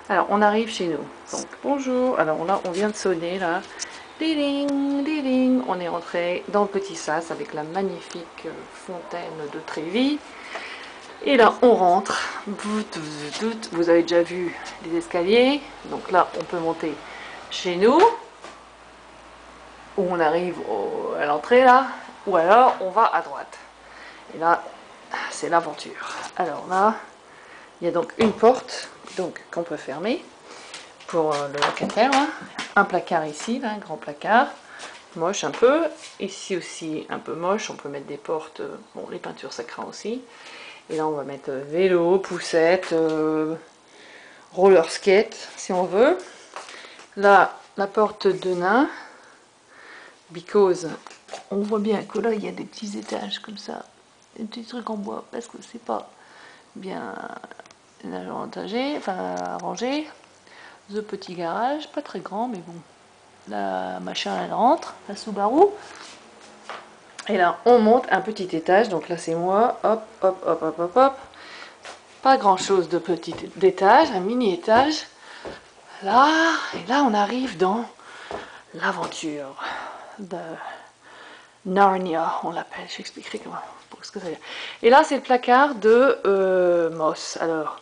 Alors, on arrive chez nous. Donc, bonjour. Alors là, on vient de sonner, là. Ding, ding. On est entré dans le petit sas avec la magnifique fontaine de Trévis. Et là, on rentre. Vous avez déjà vu les escaliers. Donc là, on peut monter chez nous. Ou on arrive à l'entrée, là. Ou alors, on va à droite. Et là, c'est l'aventure. Alors là, il y a donc une porte qu'on peut fermer pour le locataire. Là. Un placard ici, là, un grand placard. Moche un peu. Ici aussi, un peu moche. On peut mettre des portes. Bon, les peintures, ça craint aussi. Et là, on va mettre vélo, poussette, roller skate, si on veut. Là, la porte de nain. Because on voit bien que là, il y a des petits étages comme ça. Des petits trucs en bois. Parce que c'est pas bien arrangé. The petit garage, pas très grand, mais bon. La machin, elle rentre, la Subaru. Et là, on monte un petit étage. Donc là, c'est moi. Hop, hop, hop, hop, hop, hop. Pas grand chose de petit étage, un mini étage. Là, et là, on arrive dans l'aventure de Narnia, on l'appelle. Je t'expliquerai comment, pour ce que ça veut dire. Et là, c'est le placard de Moss. Alors,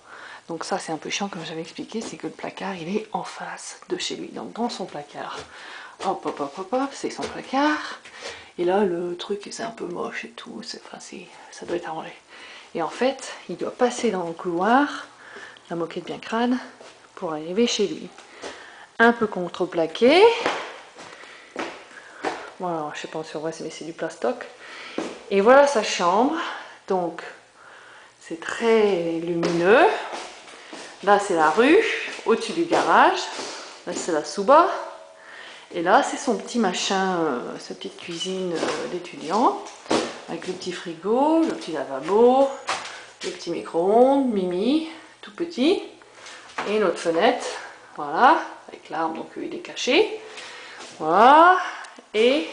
donc ça, c'est un peu chiant, comme j'avais expliqué, c'est que le placard, il est en face de chez lui. Donc, dans son placard. Hop, hop, hop, hop, hop, c'est son placard. Et là, le truc, c'est un peu moche et tout. Ça doit être arrangé. Et en fait, il doit passer dans le couloir, la moquette bien crâne, pour arriver chez lui. Un peu contreplaqué. Voilà, je sais pas si on voit, mais c'est du plastoc. Et voilà sa chambre. Donc, c'est très lumineux. Là, c'est la rue, au-dessus du garage. Là, c'est la Suba. Et là, c'est son petit machin, sa petite cuisine d'étudiant. Avec le petit frigo, le petit lavabo, le petit micro-ondes, Mimi, tout petit. Et une autre fenêtre, voilà, avec l'arbre, donc il est caché. Voilà. Et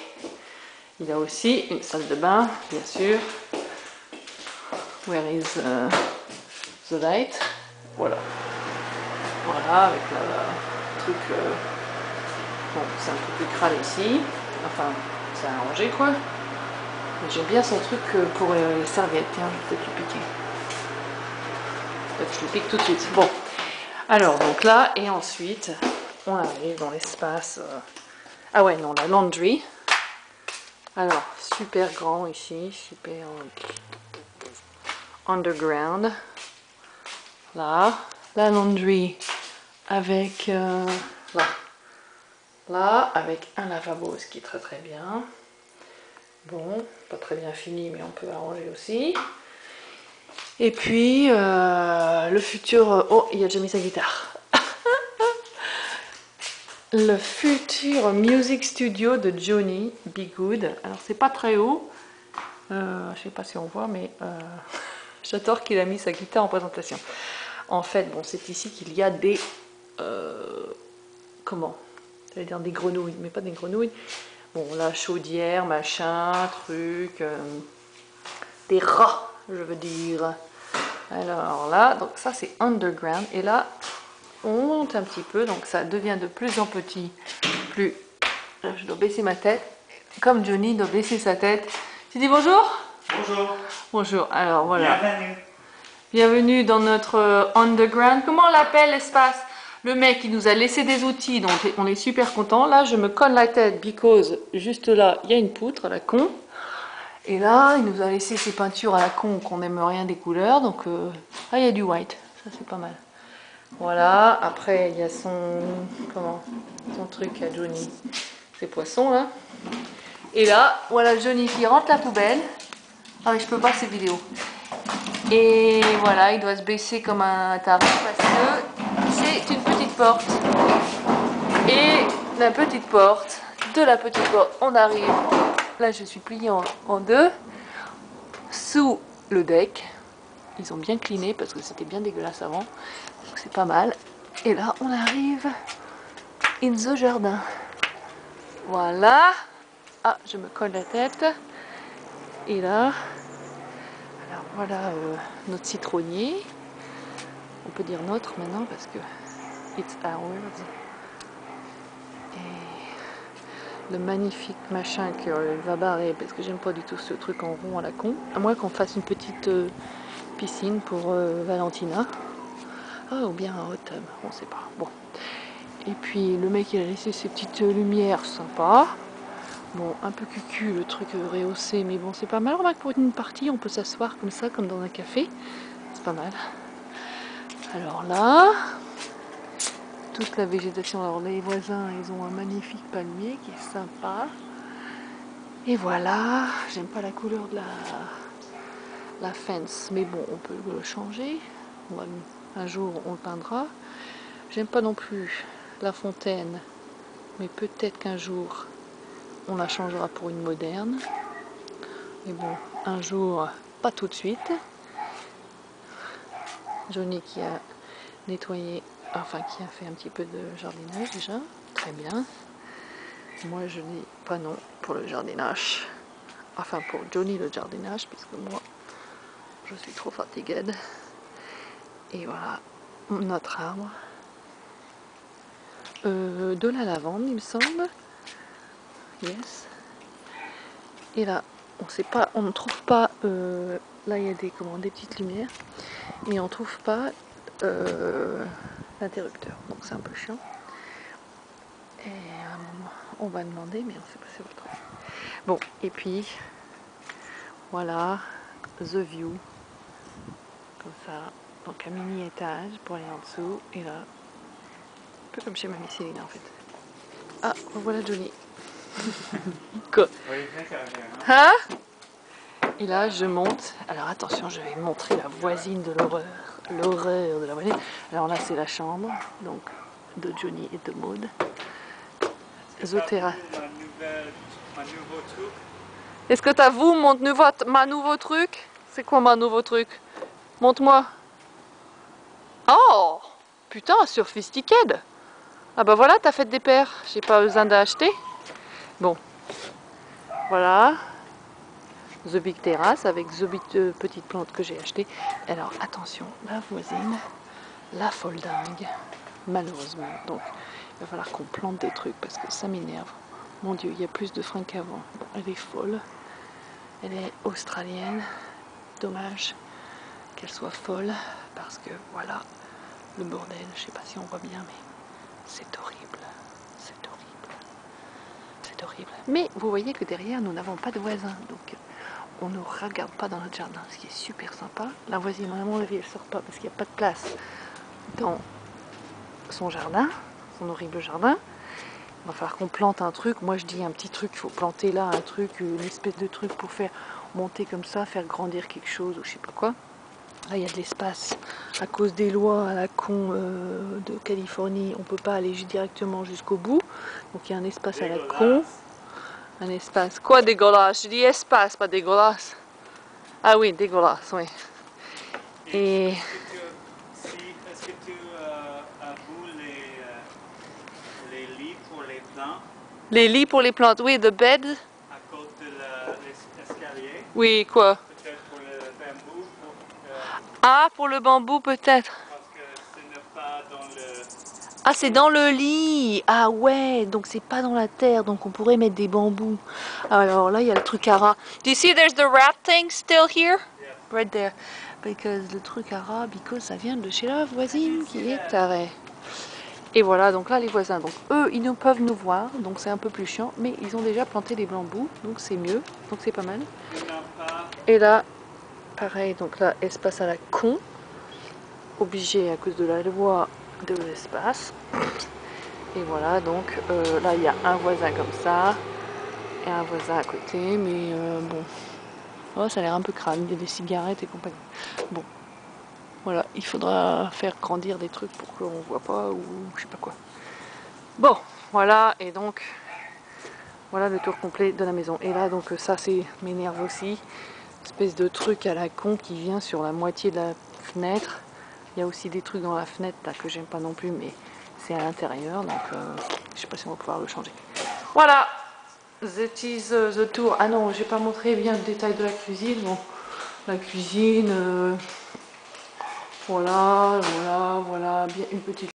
il a aussi une salle de bain, bien sûr. Where is the light? Voilà. Voilà, avec le truc. Bon, c'est un peu plus crade ici. Enfin, c'est arrangé quoi. Mais j'aime bien son truc pour les serviettes. Tiens, je vais peut-être le piquer. Peut-être que je le pique tout de suite. Bon. Alors, donc là, et ensuite, on arrive dans l'espace. Ah ouais, non, la laundry. Alors, super grand ici, super underground. Là, la laundry avec là, avec un lavabo, ce qui est très très bien. Bon, pas très bien fini, mais on peut arranger aussi. Et puis, le futur... Oh, il a déjà mis sa guitare. Le futur music studio de Johnny B. Good. Alors, c'est pas très haut. Je sais pas si on voit, mais j'adore qu'il a mis sa guitare en présentation. En fait, bon, c'est ici qu'il y a des... comment? J'allais dire des grenouilles, mais pas des grenouilles. Bon, la chaudière, machin, truc... des rats, je veux dire. Alors là, donc ça c'est underground. Et là, on monte un petit peu, donc ça devient de plus en petit. Plus... Je dois baisser ma tête. Comme Johnny doit baisser sa tête. Tu dis bonjour? Bonjour. Bonjour, alors voilà. Bienvenue. Bienvenue dans notre underground. Comment on l'appelle l'espace? Le mec, il nous a laissé des outils, donc on est super content. Là, je me colle la tête, because juste là, il y a une poutre à la con. Et là, il nous a laissé ses peintures à la con, qu'on n'aime rien des couleurs. Donc, ah, il y a du white, ça c'est pas mal. Voilà, après, il y a son truc à Johnny, ses poissons là. Et là, voilà Johnny qui rentre la poubelle. Ah, mais je peux pas ces vidéos. Et voilà, il doit se baisser comme un taré parce que c'est une petite porte. Et la petite porte, de la petite porte, on arrive. Là, je suis pliée en deux. Sous le deck. Ils ont bien cleané parce que c'était bien dégueulasse avant. Donc c'est pas mal. Et là, on arrive in the jardin. Voilà. Ah, je me colle la tête. Et là... Alors voilà notre citronnier. On peut dire notre maintenant parce que It's ours. Et le magnifique machin qu'il va barrer, parce que j'aime pas du tout ce truc en rond à la con. À moins qu'on fasse une petite piscine pour Valentina. Ah, ou bien un hot tub, on sait pas. Bon. Et puis le mec il a laissé ses petites lumières sympas. Bon, un peu cucu le truc rehaussé, mais bon c'est pas mal. Remarque, pour une partie on peut s'asseoir comme ça, comme dans un café. C'est pas mal. Alors là, toute la végétation. Alors les voisins ils ont un magnifique palmier qui est sympa. Et voilà, j'aime pas la couleur de la fence, mais bon on peut le changer. Un jour on le peindra. J'aime pas non plus la fontaine, mais peut-être qu'un jour on la changera pour une moderne. Mais bon, un jour, pas tout de suite. Johnny qui a nettoyé, enfin qui a fait un petit peu de jardinage déjà, très bien. Moi je dis pas non pour le jardinage. Enfin pour Johnny le jardinage, puisque moi je suis trop fatiguée. Et voilà notre arbre. De la lavande il me semble. Yes. Et là, on sait pas, on ne trouve pas. Là, il y a des petites lumières, mais on ne trouve pas l'interrupteur. Donc c'est un peu chiant. Et à un moment, on va demander, mais on ne sait pas si on le trouve. Bon, et puis voilà, the view, comme ça. Donc un mini étage pour aller en dessous. Et là, un peu comme chez Mamie Céline en fait. Ah, voilà Johnny. Quoi? Hein? Et là, je monte. Alors attention, je vais montrer la voisine de l'horreur. L'horreur de la voisine. Alors là, c'est la chambre, donc de Johnny et de Maud. Zotera. Est-ce que t'as vu ma nouveau truc? C'est quoi ma nouveau truc? Montre-moi. Oh! Putain, sophisticated. Ah bah voilà, t'as fait des paires. J'ai pas besoin d'acheter. Bon. Voilà. The Big Terrace avec The Big petite plante que j'ai acheté. Alors attention, la voisine, la folle dingue, malheureusement. Donc il va falloir qu'on plante des trucs parce que ça m'énerve. Mon Dieu, il y a plus de freins qu'avant. Elle est folle, elle est australienne. Dommage qu'elle soit folle parce que voilà le bordel. Je sais pas si on voit bien, mais c'est horrible, c'est horrible, c'est horrible. Mais vous voyez que derrière nous n'avons pas de voisins, donc on ne regarde pas dans notre jardin, ce qui est super sympa. La voisine, à mon avis, elle sort pas parce qu'il n'y a pas de place dans son jardin, son horrible jardin. Il va falloir qu'on plante un truc. Moi, je dis un petit truc, il faut planter là un truc, une espèce de truc pour faire monter comme ça, faire grandir quelque chose ou je sais pas quoi. Là, il y a de l'espace. À cause des lois à la con de Californie, on peut pas aller directement jusqu'au bout. Donc, il y a un espace à la con. Un espace. Quoi dégueulasse? Je dis espace, pas dégueulasse. Ah oui, dégueulasse, oui. Et est-ce que tu avoues les lits pour les plantes? Les lits pour les plantes, oui, the bed. À cause de l'escalier? Oui, quoi? Peut-être pour le bambou? Ah, pour le bambou peut-être. Parce que ce n'est pas dans le... Ah, c'est dans le lit. Ah ouais, donc c'est pas dans la terre, donc on pourrait mettre des bambous. Alors là, il y a le truc à rat. Do you see there's the rat thing still here? Yes. Right there. Because le truc à rat, because ça vient de chez la voisine qui est tarée. Et voilà, donc là les voisins, donc eux ils ne peuvent nous voir, donc c'est un peu plus chiant, mais ils ont déjà planté des bambous, donc c'est mieux, donc c'est pas mal. Et là, pareil, donc là, espace à la con, obligé à cause de la loi de l'espace. Et voilà, donc là il y a un voisin comme ça, et un voisin à côté, mais bon, oh, ça a l'air un peu crâne, il y a des cigarettes et compagnie. Bon. Voilà, il faudra faire grandir des trucs pour qu'on ne voit pas ou je sais pas quoi. Bon, voilà, et donc voilà le tour complet de la maison. Et là, donc ça, c'est m'énerve aussi. Espèce de truc à la con qui vient sur la moitié de la fenêtre. Il y a aussi des trucs dans la fenêtre là que j'aime pas non plus, mais c'est à l'intérieur, donc je sais pas si on va pouvoir le changer. Voilà, that is the tour. Ah non, j'ai pas montré bien le détail de la cuisine. Bon, la cuisine. Voilà, bien une petite